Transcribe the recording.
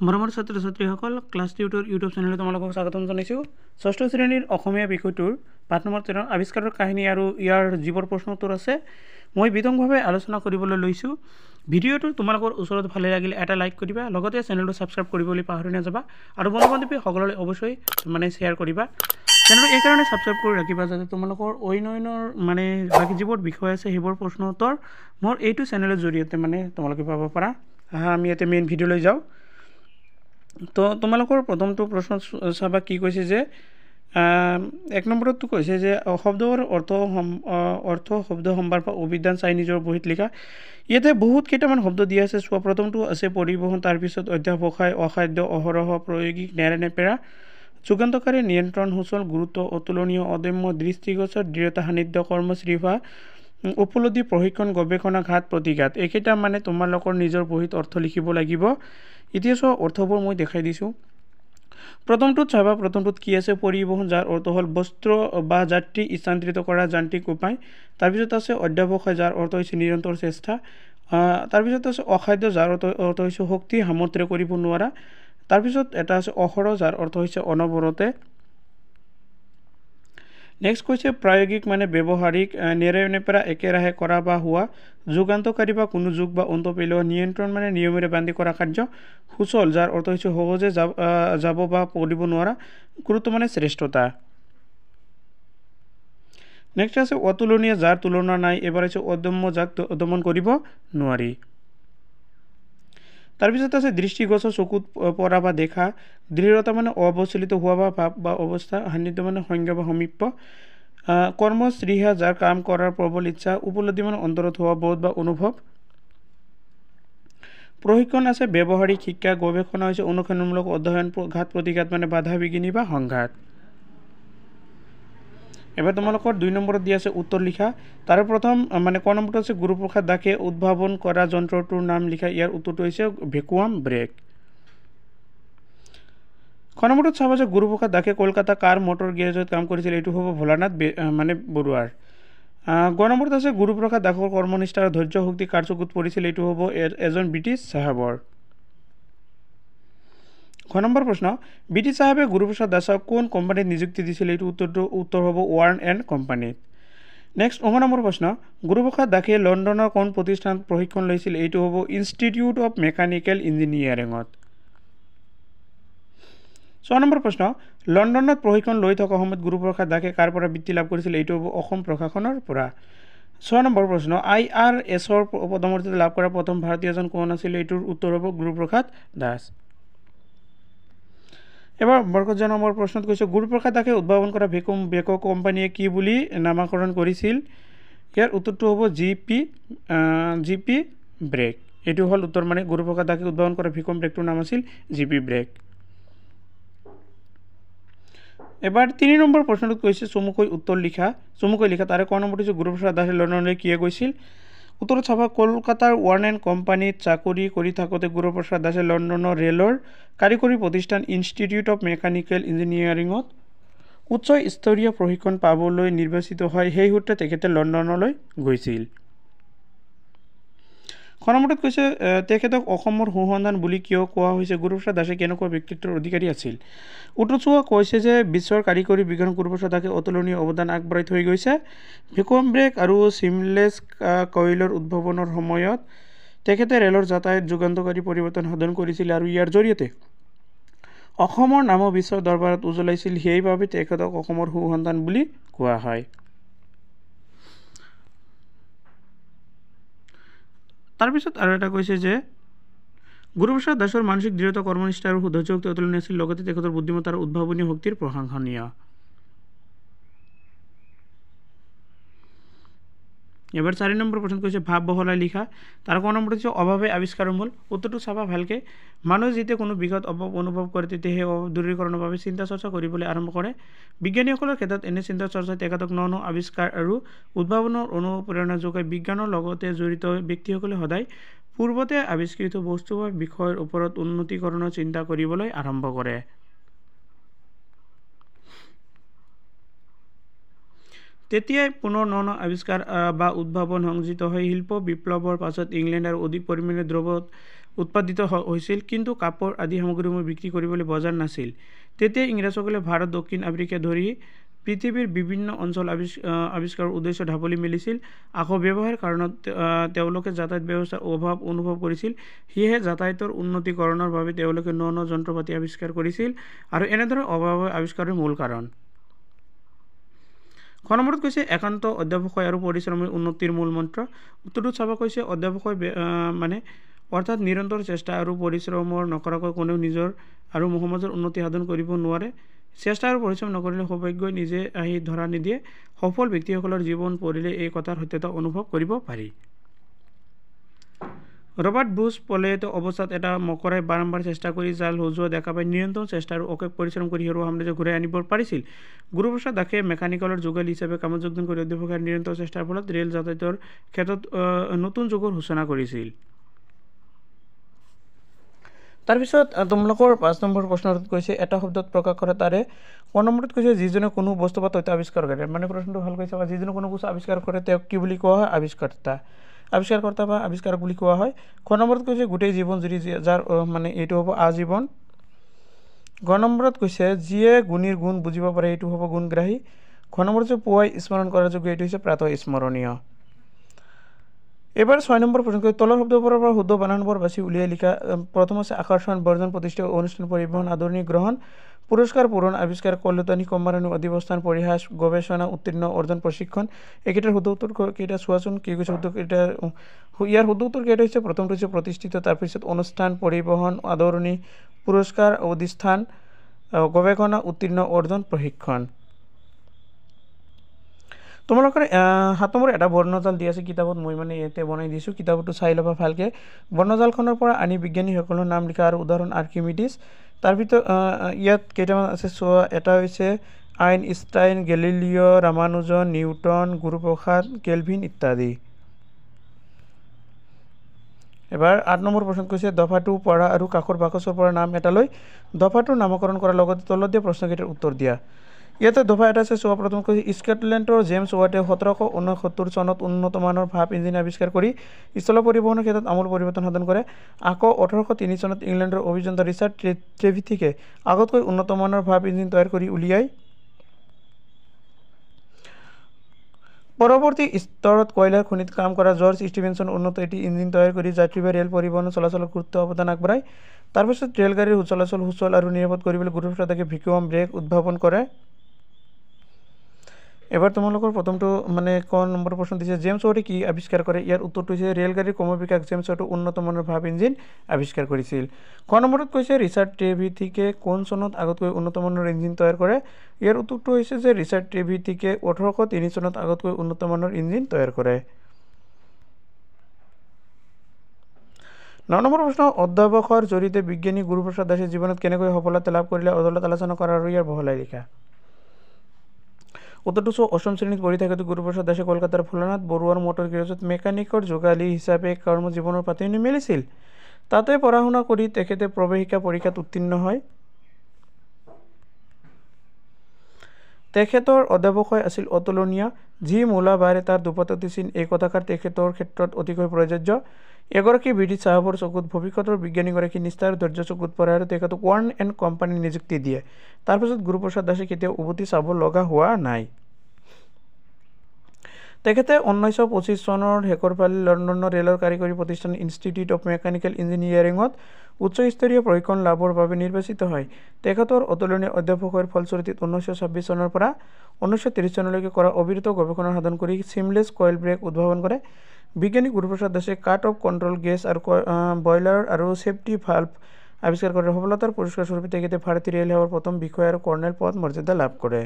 মৰমৰ ছাত্ৰ ছাত্ৰীসকল ক্লাছ টিউটৰ ইউটিউব চেনেলত তোমালোকক স্বাগতম জনাইছোঁ। ষষ্ঠ শ্ৰেণীৰ অসমীয়া বিষয়টোৰ পাঠ নম্বৰ 13 আৱিষ্কাৰৰ কাহিনী আৰু ইয়াৰ যিবোৰ প্ৰশ্ন উত্তৰ আছে মই বিতংভাৱে আলোচনা কৰিবলৈ লৈছোঁ। ভিডিঅ'টো তোমালোকৰ ওচৰত ভালে লাগিলে এটা লাইক কৰিবা, লগতে চেনেলটো ছাবস্ক্ৰাইব কৰিবলৈ পাহৰি নাযাবা আৰু বন্ধু বান্ধৱীসকললৈ অৱশ্যই শ্বেয়াৰ কৰিবা। চেনেলটো এইকাৰণে ছাবস্ক্ৰাইব কৰি ৰাখিবা যাতে তোমালোকৰ অন্যান্যৰ বাকী যিবোৰ বিষয় আছে সেইবোৰ প্ৰশ্ন উত্তৰ মোৰ এইটো চেনেলৰ জৰিয়তে তোমালোকে পাব পাৰা। আমি ইয়াতে মেইন ভিডিঅ'লৈ যাওঁ। তো তোমালোকৰ প্ৰথমটো প্ৰশ্ন চাবা কি কৈছে যে 1 নম্বৰতটো কৈছে যে শব্দৰ অৰ্থ শব্দ সম্ভাৰ বা অভিধান চাই নিজৰ বহীত লিখা। ইয়াতে বহুত কেইটামান শব্দ দিয়া আছে। চোৱা, প্ৰথমটো আছে পৰিবহণ, তাৰপিছত অধ্যাৱসায়, অখাদ্য, অহৰহ, প্ৰায়োগিক, নেৰানেপেৰা, যুগান্তকাৰী, নিয়ন্ত্ৰণ, সুচল, গুৰুত্ব, অতুলনীয়, অদম্য, দৃষ্টিগোচৰ, দৃঢ়তা, সান্নিধ্য, কৰ্মশ্ৰীভা, উপলব্ধি, প্ৰশিক্ষণ, গৱেষণা, ঘাত, প্ৰতিঘাত। এইকেইটা তোমালোকৰ নিজৰ বহীত অৰ্থ লিখিব লাগিব। এতিয়া চোৱা অৰ্থবোৰ মই দেখাই দিছোঁ। প্ৰথমটোত চাবা, প্ৰথমটোত কি আছে? পৰিবহণ, যাৰ অৰ্থ হ'ল বস্ত্ৰ বা যাত্ৰী স্থানান্তৰিত কৰা যান্ত্ৰিক উপায়। তাৰপিছত আছে অধ্যাৱসায়, যাৰ অৰ্থ হৈছে নিৰন্তৰ চেষ্টা। তাৰপিছত আছে অখাদ্য, যাৰ অৰ্থ হৈছে শক্তি সামৰ্থ্যৰে কৰিব নোৱাৰা। তাৰপিছত এটা আছে অহৰহ, যাৰ অৰ্থ হৈছে অনবৰতে। নেক্সট কৈছে প্ৰায়োগিক ব্যৱহাৰিক, নেৰানেপেৰা একেৰাহে কৰা বা হোৱা, যুগান্তকাৰী বা কোনো যুগ বা অন্ত পেলোৱা, নিয়ন্ত্ৰণ নিয়মেৰে বান্ধি কৰা কাৰ্য, সুচল, যাৰ অৰ্থ হৈছে সহজে যাব বা কৰিব নোৱাৰা, গুৰুত্ব শ্ৰেষ্ঠতা। নেক্সট আছে অতুলনীয়, যাৰ তুলনা নাই। এবাৰ আছে অদম্য, যাক দমন কৰিব নোৱাৰি। তাৰপিছত আছে দৃষ্টিগোচৰ, চকুত পৰা বা দেখা। দৃঢ়তা অৱচলিত হোৱা বা ভাৱ বা অৱস্থা। সান্নিধ্য সংজ্ঞা বা সমীপ্য। কৰ্মস্পৃহা, যাৰ কাম কৰাৰ প্ৰবল ইচ্ছা। উপলব্ধি অন্তৰত হোৱা বোধ বা অনুভৱ। প্ৰশিক্ষণ আছে ব্যৱহাৰিক শিক্ষা। গৱেষণা হৈছে অনুসন্ধানমূলক অধ্যয়ন। ঘাত প্ৰতিঘাত বাধা বিঘিনি বা সংঘাত। এবাৰ তোমালোকৰ 2 নম্বৰত দিয়া আছে উত্তৰ লিখা। তাৰে প্ৰথম ক নম্বৰটো আছে গুৰুপ্ৰসাদ দাসে উদ্ভাৱন কৰা যন্ত্ৰটোৰ নাম লিখা। ইয়াৰ উত্তৰটো হৈছে ভেকুৱাম ব্ৰেক। খ নম্বৰটোত চাবা যে গুৰুপ্ৰসাদ দাসে কলকাতা কাৰ মটৰ গেৰেজত কাম কৰিছিল। এইটো হ'ব ভোলানাথ বৰুৱাৰ। গ নম্বৰত আছে গুৰুপ্ৰসাদ দাসৰ কৰ্মনিষ্ঠা আৰু ধৈৰ্য শক্তি কাৰ চকুত পৰিছিল। এইটো হ'ব এজন ব্ৰিটিছ চাহাবৰ। খ নম্বৰ প্ৰশ্ন, ব্ৰিটিছ চাহাবে গুৰুপ্ৰসাদ দাসক কোন কোম্পানীত নিযুক্তি দিছিল। এইটো উত্তৰ হ'ব ৱাৰ্ণ এণ্ড কোম্পানীত। নেক্সট 9 নম্বৰ প্ৰশ্ন, গুৰুপ্ৰসাদ দাসে লণ্ডনৰ কোন প্ৰতিষ্ঠানত প্ৰশিক্ষণ লৈছিল। এইটো হ'ব ইনষ্টিটিউট অৱ মেকানিকেল ইঞ্জিনিয়াৰিঙত। 6 নম্বৰ প্ৰশ্ন, লণ্ডনত প্ৰশিক্ষণ লৈ থকা সময়ত গুৰুপ্ৰসাদ দাসে কাৰ পৰা বৃত্তি লাভ কৰিছিল। এইটো হ'ব অসম প্ৰশাসনৰ পৰা। 6 নম্বৰ প্ৰশ্ন, IRSৰ পদমৰ্যাদা লাভ কৰা প্ৰথম ভাৰতীয়জন কোন আছিল। এইটোৰ উত্তৰ হ'ব গুৰুপ্ৰসাদ দাস। এবাৰ বৰ্গজ নম্বৰ প্ৰশ্নত কৈছে গুৰুপ্ৰসাদ দাসে উদ্ভাৱন কৰা ভেকুৱাম ব্ৰেক কোম্পানীয়ে কি বুলি নামাকৰণ কৰিছিল। ইয়াৰ উত্তৰটো হ'ব জিপি ব্ৰেক। এইটো হ'ল উত্তৰ। গুৰুপ্ৰসাদ দাসে উদ্ভাৱন কৰা ভেকুৱাম ব্ৰেকটোৰ নাম আছিল জিপি ব্ৰেক। এবাৰ 3 নম্বৰ প্ৰশ্নটোত কৈছে চমুকৈ উত্তৰ লিখা। তাৰে ক নম্বৰটো হৈছে গুৰুপ্ৰসাদ দাসে লণ্ডনলৈ কিয় গৈছিল। উত্তৰত চাবা, কলকাতাৰ ৱাৰ্ণ এণ্ড কোম্পানীত চাকৰি কৰি থাকোঁতে গুৰুপ্ৰসাদ দাসে লণ্ডনৰ ৰেলৰ কাৰিকৰী প্ৰতিষ্ঠান ইনষ্টিটিউট অৱ মেকানিকেল ইঞ্জিনিয়াৰিঙত উচ্চ স্তৰীয় প্ৰশিক্ষণ পাবলৈ নিৰ্বাচিত হয়। সেই সূত্ৰে তেখেতে লণ্ডনলৈ গৈছিল। খ নম্বৰটোত কৈছে তেখেতক অসমৰ সুসন্ধান বুলি কিয় কোৱা হৈছে। গুৰুপ্ৰসাদ দাসে কেনেকুৱা ব্যক্তিত্বৰ অধিকাৰী আছিল। উত্তৰ চোৱা, কৈছে যে বিশ্বৰ কাৰিকৰী বিজ্ঞান গুৰুপ্ৰসাদ দাসে অতুলনীয় অৱদান আগবঢ়াই থৈ গৈছে। ভেকুৱাম ব্ৰেক আৰু চিমলেছ কইলৰ উদ্ভাৱনৰ সময়ত তেখেতে ৰেলৰ যাতায়াত যুগান্তকাৰী পৰিৱৰ্তন সাধন কৰিছিল আৰু ইয়াৰ জৰিয়তে অসমৰ নামো বিশ্বৰ দৰবাৰত উজ্বলাইছিল। সেইবাবে তেখেতক অসমৰ সুসন্তান বুলি কোৱা হয়। তাৰপিছত আৰু এটা কৈছে যে গুৰুপ্ৰসাদ দাসৰ মানসিক দৃঢ়তা, কৰ্মনিষ্ঠা আৰু ধৈৰ্য শক্তি অতুলনীয় আছিল। লগতে তেখেতৰ বুদ্ধিমত্তা আৰু উদ্ভাৱনী শক্তিৰ প্ৰশংসনীয়। এবাৰ 4 নম্বৰ প্ৰশ্ন কৈছে ভাৱ বহলাই লিখা। তাৰ ক নম্বৰটো হৈছে অভাৱে আৱিষ্কাৰৰ মূল। উত্তৰটো চাবা ভালকে। মানুহে যেতিয়া কোনো বিষয়ত অভাৱ অনুভৱ কৰে তেতিয়া সেই অভাৱ দূৰীকৰণৰ বাবে চিন্তা চৰ্চা কৰিবলৈ আৰম্ভ কৰে। বিজ্ঞানীসকলৰ ক্ষেত্ৰত এনে চিন্তা চৰ্চাই তেখেতক ন আৱিষ্কাৰ আৰু উদ্ভাৱনৰ অনুপ্ৰেৰণা যোগায়। বিজ্ঞানৰ লগতে জড়িত ব্যক্তিসকলে সদায় পূৰ্বতে আৱিষ্কৃত বস্তু বা বিষয়ৰ ওপৰত উন্নতিকৰণৰ চিন্তা কৰিবলৈ আৰম্ভ কৰে। তেতিয়াই পুনৰ ন আৱিষ্কাৰ বা উদ্ভাৱন সংযোজিত হয়। শিল্প বিপ্লৱৰ পাছত ইংলেণ্ড আৰু অধিক পৰিমাণে দ্ৰব্য উৎপাদিত হৈছিল, কিন্তু কাপোৰ আদি সামগ্ৰীসমূহ বিক্ৰী কৰিবলৈ বজাৰ নাছিল। তেতিয়া ইংৰাজসকলে ভাৰত, দক্ষিণ আফ্ৰিকা ধৰি পৃথিৱীৰ বিভিন্ন অঞ্চল আৱিষ্কাৰৰ উদ্দেশ্য ঢাপলি মেলিছিল। আকৌ ব্যৱসায়ৰ কাৰণত তেওঁলোকে যাতায়াত ব্যৱস্থাৰ অভাৱ অনুভৱ কৰিছিল। সেয়েহে যাতায়াতৰ উন্নতিকৰণৰ বাবে তেওঁলোকে ন ন যন্ত্ৰপাতি আৱিষ্কাৰ কৰিছিল, আৰু এনেদৰে অভাৱ আৱিষ্কাৰৰ মূল কাৰণ। খ নম্বৰত কৈছে একান্ত অধ্যাৱসায় আৰু পৰিশ্ৰমেই উন্নতিৰ মূল মন্ত্ৰ। উত্তৰটোত চাব কৈছে অধ্যাৱসায় অৰ্থাৎ নিৰন্তৰ চেষ্টা আৰু পৰিশ্ৰমৰ নকৰাকৈ কোনেও নিজৰ আৰু সমাজৰ উন্নতি সাধন কৰিব নোৱাৰে। চেষ্টা আৰু পৰিশ্ৰম নকৰিলে সৌভাগ্যই নিজে আহি ধৰা নিদিয়ে। সফল ব্যক্তিসকলৰ জীৱন পঢ়িলে এই কথাৰ সত্যতা অনুভৱ কৰিব পাৰি। ৰবাৰ্ট ব্ৰুচ পলায়িত অৱস্থাত এটা মকৰাই বাৰম্বাৰ চেষ্টা কৰি জাল সজোৱা দেখা পাই নিৰন্তৰ চেষ্টা আৰু অশেষ পৰিশ্ৰম কৰি হেৰুৱা সাম্ৰাজ্য ঘূৰাই আনিব পাৰিছিল। গুৰুপ্ৰসাদ দাসে মেকানিকেলৰ যোগালী হিচাপে কামত যোগদান কৰি অধ্যাৱসায়ৰ নিৰন্তৰ চেষ্টাৰ ফলত ৰেল যাতায়াতৰ ক্ষেত্ৰত নতুন যুগৰ সূচনা কৰিছিল। তাৰপিছত তোমালোকৰ 5 নম্বৰ প্ৰশ্নটোত কৈছে এটা শব্দত প্ৰকাশ কৰা তাৰে ক নম্বৰত কৈছে যিজনে কোনো বস্তু বা তথ্য আৱিষ্কাৰ কৰে। প্ৰশ্নটো ভাল কৈছে, যিজনে কোনো বস্তু আৱিষ্কাৰ কৰে তেওঁক কি বুলি কোৱা হয়? আৱিষ্কাৰকৰ্তা বা আৱিষ্কাৰক বুলি কোৱা হয়। খ নম্বৰত কৈছে গোটেই জীৱন জুৰি যাৰ এইটো হ'ব আজীৱন। গ নম্বৰত কৈছে যিয়ে গুণীৰ গুণ বুজিব পাৰে এইটো হ'ব গুণগ্ৰাহী। খ নম্বৰত হৈছে পুৱাই স্মৰণ কৰাৰ যোগ্য এইটো হৈছে প্ৰাতঃস্মৰণীয়। এবাৰ 6 নম্বৰ প্ৰশ্ন কৈছে তলৰ শব্দবোৰৰ পৰা শুদ্ধ বানানবোৰ বাছি উলিয়াই লিখা। প্ৰথম আছে আকৰ্ষণ, বৰ্জন, প্ৰতিষ্ঠা, অনুষ্ঠান, পৰিবহন, আদৰণি, গ্ৰহণ, পুৰস্কাৰ, পূৰণ, আৱিষ্কাৰ, কল্যাণী, সম্মাননী, অধিৱস্থান, পৰিহাস, গৱেষণা, উত্তীৰ্ণ, অৰ্জন, প্ৰশিক্ষণ। এইকেইটাৰ শুদ্ধ উত্তৰ কেইটা চোৱাচোন কি কৈছে শুদ্ধ কেইটা। ইয়াৰ শুদ্ধ উত্তৰ কেইটা হৈছে প্ৰথমটো হৈছে প্ৰতিষ্ঠিত, তাৰপিছত অনুষ্ঠান, পৰিবহন, আদৰণি, পুৰস্কাৰ, অধিষ্ঠান, গৱেষণা, উত্তীৰ্ণ, অৰ্জন, প্ৰশিক্ষণ। তোমালোকৰ 7 নম্বৰ এটা বৰ্ণজাল দি আছে কিতাপত, মই ইয়াতে বনাই দিছোঁ, কিতাপটো চাই ল'বা ভালকৈ। বৰ্ণজালখনৰ পৰা আনি বিজ্ঞানীসকলৰ নাম লিখা আৰু উদাহৰণ আৰ্কিমিডিছ। তাৰ ভিতৰত ইয়াত কেইটামান আছে চোৱা। এটা হৈছে Einstein, Galileo, Ramanujan, Newton, Guruprasad, Kelvin ইত্যাদি। এবাৰ 8 নম্বৰ প্ৰশ্ন কৈছে দফাটো পঢ়া আৰু কাষৰ বাকচৰ পৰা নাম এটা লৈ দফাটোৰ নামকৰণ কৰাৰ লগতে তলত দিয়া প্ৰশ্নকেইটাৰ উত্তৰ দিয়া। ইয়াতে দফা এটা আছে চোৱা। প্ৰথম কৈছে স্কটলেণ্ডৰ জেমছ ৱাটে 1769 চনত উন্নতমানৰ ভাপ ইঞ্জিন আৱিষ্কাৰ কৰি স্থল পৰিবহণৰ ক্ষেত্ৰত আমূল পৰিৱৰ্তন সাধন কৰে। আকৌ 1803 চনত ইংলেণ্ডৰ অভিযন্তা ৰিচাৰ্ড ট্ৰেভিথিকে আগতকৈ উন্নতমানৰ ভাপ ইঞ্জিন তৈয়াৰ কৰি উলিয়ায়। পৰৱৰ্তী স্তৰত কয়লাৰ খনিত কাম কৰা জৰ্জ ষ্টিভেনছন উন্নত এটি ইঞ্জিন তৈয়াৰ কৰি যাত্ৰীবাহী ৰেল পৰিবহণ চলাচলৰ গুৰুত্ব অৱদান আগবঢ়ায়। তাৰপিছত ৰেলগাড়ীৰ চলাচল সুচল আৰু নিৰাপদ কৰিবলৈ গুৰুপ্ৰসাদ দাসে ভেকুৱাম ব্ৰেক উদ্ভাৱন কৰে। এবাৰ তোমালোকৰ প্ৰথমটো ক নম্বৰ প্ৰশ্ন দিছে জেমছ ৱাটে কি আৱিষ্কাৰ কৰে? ইয়াৰ উত্তৰটো হৈছে ৰেলগাড়ীৰ ক্ৰমবিকাশ জেমছ ৱাটে উন্নতমানৰ ভাপ ইঞ্জিন আৱিষ্কাৰ কৰিছিল। ক নম্বৰত কৈছে ৰিচাৰ্ড ট্ৰেভিথিকে কোন চনত আগতকৈ উন্নতমানৰ ইঞ্জিন তৈয়াৰ কৰে? ইয়াৰ উত্তৰটো হৈছে যে ৰিচাৰ্ড ট্ৰেভিথিকে 1803 চনত আগতকৈ উন্নতমানৰ ইঞ্জিন তৈয়াৰ কৰে। 9 নম্বৰ প্ৰশ্ন অধ্যাৱসায়ৰ জৰিয়তে বিজ্ঞানী গুৰুপ্ৰসাদ দাসে জীৱনত কেনেকৈ সফলতা লাভ কৰিলে? অধলত আলোচনা কৰা আৰু ইয়াৰ বহলাই লিখা। উত্তৰটো চোৱা। 8ম শ্ৰেণীত পঢ়ি থাকোঁতে গুৰুপ্ৰসাদ দাসে কলকাতাৰ ফুলানাথ বৰুৱাৰ মটৰ গেৰেজত মেকানিকৰ যোগালী হিচাপে কৰ্মজীৱনৰ পাতনি মেলিছিল। তাতে পঢ়া শুনা কৰি তেখেতে প্ৰৱেশিকা পৰীক্ষাত উত্তীৰ্ণ হয়। তেখেতৰ অধ্যাৱসায় আছিল অতুলনীয়। যি মূলা বাঢ়ে তাৰ দুপাততে চিন, এই কথাষাৰ তেখেতৰ ক্ষেত্ৰত অতিকৈ প্ৰযোজ্য। এগৰাকী ব্ৰিটিছ চাহাবৰ চকুত ভৱিষ্যতৰ বিজ্ঞানীগৰাকী নিষ্ঠা আৰু ধৈৰ্য চকুত পৰে আৰু তেখেতক ৱাৰ্ণ এণ্ড কোম্পানী নিযুক্তি দিয়ে। তাৰপিছত গুৰুপ্ৰসাদ দাসে কেতিয়াও উভতি চাব লগা হোৱা নাই। তেখেতে 1925 চনৰ শেষৰ ফালে লণ্ডনৰ ৰেলৰ কাৰিকৰী প্ৰতিষ্ঠান ইনষ্টিটিউট অৱ মেকানিকেল ইঞ্জিনিয়াৰিঙত উচ্চ স্তৰীয় প্ৰশিক্ষণ লাভৰ বাবে নিৰ্বাচিত হয়। তেখেতৰ অতুলনীয় অধ্যাৱসায়ৰ ফলশ্ৰুতিত 1926 চনৰ পৰা 1930 চনলৈকে কৰা অবিৰত গৱেষণা সাধন কৰি চিমলেছ কইল ব্ৰেক উদ্ভাৱন কৰে। বিজ্ঞানী গুৰুপ্ৰসাদ দাসে কাট অফ কণ্ট্ৰল গেছ আৰু বইলাৰ আৰু ছেফটি ভাল্ভ আৱিষ্কাৰ কৰে। সফলতাৰ পুৰস্কাৰ স্বৰূপে তেখেতে ভাৰতীয় ৰেল সেৱাৰ প্ৰথম বিষয়া আৰু কৰ্ণেল পদ মৰ্যাদা লাভ কৰে।